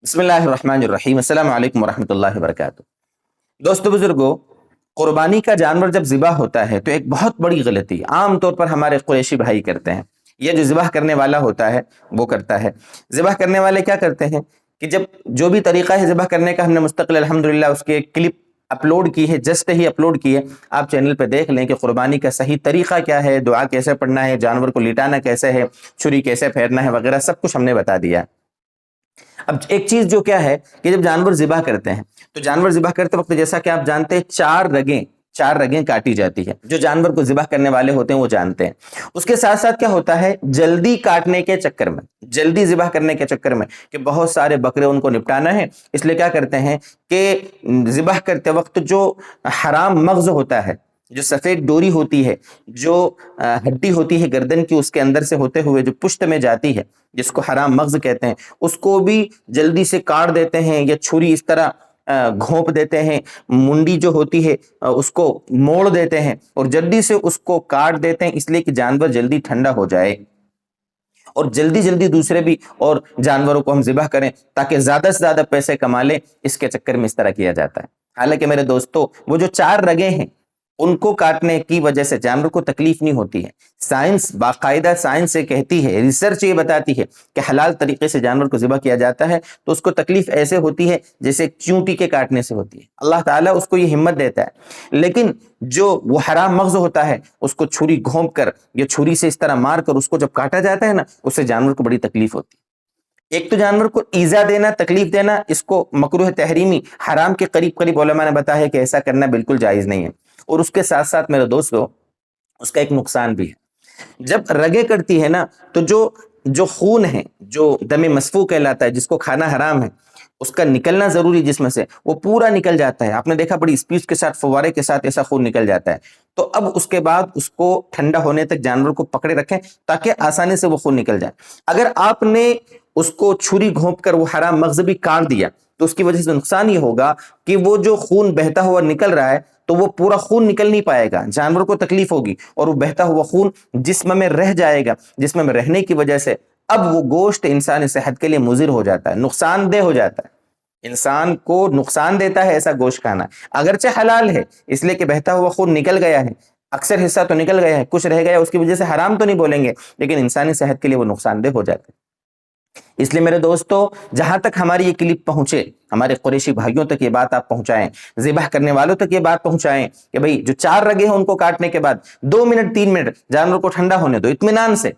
بسم اللہ الرحمن الرحیم، السلام علیکم ورحمۃ اللہ وبرکاتہ۔ دوستو بزرگوں، قربانی کا جانور جب ذبح ہوتا ہے تو ایک بہت بڑی غلطی عام طور پر ہمارے قریشی بھائی کرتے ہیں، یہ جو ذبح کرنے والا ہوتا ہے وہ کرتا ہے۔ ذبح کرنے والے کیا کرتے ہیں کہ جب جو بھی طریقہ ہے ذبح کرنے کا، ہم نے مستقل الحمدللہ اس کی ایک کلپ اپلوڈ کی ہے، جسٹ ہی اپلوڈ کی ہے، آپ چینل پہ دیکھ لیں کہ قربانی کا صحیح طریقہ کیا ہے، دعا کیسے پڑھنا ہے، جانور کو لٹانا کیسے ہے، چھری کیسے پھیرنا ہے وغیرہ سب کچھ ہم نے بتا دیا ہے۔ اب ایک چیز جو کیا ہے کہ جب جانور ذبح کرتے ہیں تو جانور ذبح کرتے وقت جیسا کہ آپ جانتے ہیں چار رگیں کاٹی جاتی ہے، جو جانور کو ذبح کرنے والے ہوتے ہیں وہ جانتے ہیں۔ اس کے ساتھ ساتھ کیا ہوتا ہے، جلدی کاٹنے کے چکر میں، جلدی ذبح کرنے کے چکر میں کہ بہت سارے بکرے ان کو نپٹانا ہے، اس لیے کیا کرتے ہیں کہ ذبح کرتے وقت جو حرام مغز ہوتا ہے، جو سفید ڈوری ہوتی ہے، جو ہڈی ہوتی ہے گردن کی، اس کے اندر سے ہوتے ہوئے جو پشت میں جاتی ہے جس کو حرام مغز کہتے ہیں، اس کو بھی جلدی سے کاٹ دیتے ہیں، یا چھری اس طرح گھونپ دیتے ہیں، منڈی جو ہوتی ہے اس کو موڑ دیتے ہیں اور جلدی سے اس کو کاٹ دیتے ہیں، اس لیے کہ جانور جلدی ٹھنڈا ہو جائے اور جلدی جلدی دوسرے بھی اور جانوروں کو ہم ذبح کریں تاکہ زیادہ سے زیادہ پیسے کما لیں۔ اس کے چکر میں اس طرح کیا جاتا ہے۔ حالانکہ میرے دوستو، وہ جو چار رگیں ہیں ان کو کاٹنے کی وجہ سے جانور کو تکلیف نہیں ہوتی ہے۔ سائنس، باقاعدہ سائنس سے کہتی ہے، ریسرچ یہ بتاتی ہے کہ حلال طریقے سے جانور کو ذبح کیا جاتا ہے تو اس کو تکلیف ایسے ہوتی ہے جیسے چیونٹی کے کاٹنے سے ہوتی ہے۔ اللہ تعالیٰ اس کو یہ ہمت دیتا ہے، لیکن جو وہ حرام مغز ہوتا ہے اس کو چھری گھونپ کر یا چھری سے اس طرح مار کر اس کو جب کاٹا جاتا ہے نا، اس سے جانور کو بڑی تکلیف ہوتی ہے۔ ایک تو جانور کو ایذا دینا، تکلیف دینا، اس کو مکروہ تحریمی، حرام کے قریب قریب علماء نے بتایا ہے کہ ایسا کرنا بالکل جائز نہیں ہے۔ اور اس کے ساتھ ساتھ میرے دوستو، اس کا ایک نقصان بھی ہے۔ جب رگیں کٹتی ہے نا تو جو خون ہے، جو دم مسفوح کہلاتا ہے، جس کو کھانا حرام ہے، اس کا نکلنا ضروری جسم سے، وہ پورا نکل جاتا ہے۔ آپ نے دیکھا بڑی اسپیڈ کے ساتھ، فوارے کے ساتھ ایسا خون نکل جاتا ہے۔ تو اب اس کے بعد اس کو ٹھنڈا ہونے تک جانور کو پکڑے رکھیں تاکہ آسانی سے وہ خون نکل جائے۔ اگر آپ نے اس کو چھری گھونپ کر وہ حرام مغز بھی کاٹ دیا تو اس کی وجہ سے نقصان یہ ہوگا کہ وہ جو خون بہتا ہوا نکل رہا ہے تو وہ پورا خون نکل نہیں پائے گا، جانور کو تکلیف ہوگی اور وہ بہتا ہوا خون جسم میں رہ جائے گا۔ جسم میں رہنے کی وجہ سے اب وہ گوشت انسانی صحت کے لیے مضر ہو جاتا ہے، نقصان دہ ہو جاتا ہے، انسان کو نقصان دیتا ہے ایسا گوشت کھانا۔ اگرچہ حلال ہے اس لیے کہ بہتا ہوا خون نکل گیا ہے، اکثر حصہ تو نکل گیا ہے، کچھ رہ گیا، اس کی وجہ سے حرام تو نہیں بولیں گے، لیکن انسانی صحت کے لیے وہ نقصان دہ ہو جاتا ہے۔ اس لیے میرے دوستو، جہاں تک ہماری یہ کلپ پہنچے، ہمارے قریشی بھائیوں تک یہ بات آپ پہنچائیں، ذبح کرنے والوں تک یہ بات پہنچائیں کہ بھئی جو چار رگیں ہیں ان کو کاٹنے کے بعد 2 منٹ 3 منٹ جانور کو ٹھنڈا ہونے دو، اطمینان سے،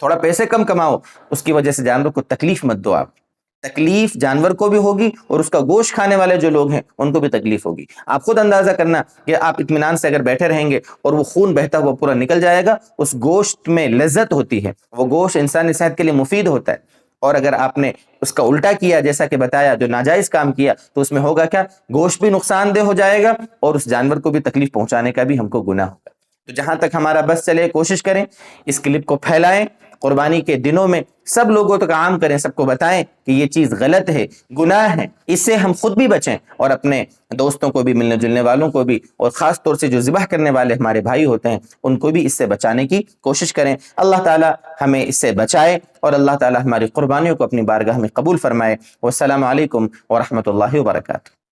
تھوڑا پیسے کم کماؤ، اس کی وجہ سے جانور کو تکلیف مت دو۔ آپ تکلیف جانور کو بھی ہوگی اور اس کا گوشت کھانے والے جو لوگ ہیں ان کو بھی تکلیف ہوگی۔ آپ خود اندازہ کرنا کہ آپ اطمینان سے اگر بیٹھے رہیں گے اور وہ خون بہتا ہوا پورا نکل جائے گا، اس گوشت میں لذت ہوتی ہے، وہ گوشت انسانی صحت کے لیے مفید ہوتا ہے۔ اور اگر آپ نے اس کا الٹا کیا، جیسا کہ بتایا، جو ناجائز کام کیا، تو اس میں ہوگا کیا، گوشت بھی نقصان دہ ہو جائے گا اور اس جانور کو بھی تکلیف پہنچانے کا بھی ہم کو گناہ ہوگا۔ تو جہاں تک ہمارا بس چلے کوشش کریں، اس کلپ کو پھیلائیں، قربانی کے دنوں میں سب لوگوں تک عام کریں، سب کو بتائیں کہ یہ چیز غلط ہے، گناہ ہے، اس سے ہم خود بھی بچیں اور اپنے دوستوں کو بھی، ملنے جلنے والوں کو بھی، اور خاص طور سے جو ذبح کرنے والے ہمارے بھائی ہوتے ہیں ان کو بھی اس سے بچانے کی کوشش کریں۔ اللہ تعالی ہمیں اس سے بچائے اور اللہ تعالی ہماری قربانیوں کو اپنی بارگاہ میں قبول فرمائے۔ والسلام علیکم ورحمۃ اللہ وبرکاتہ۔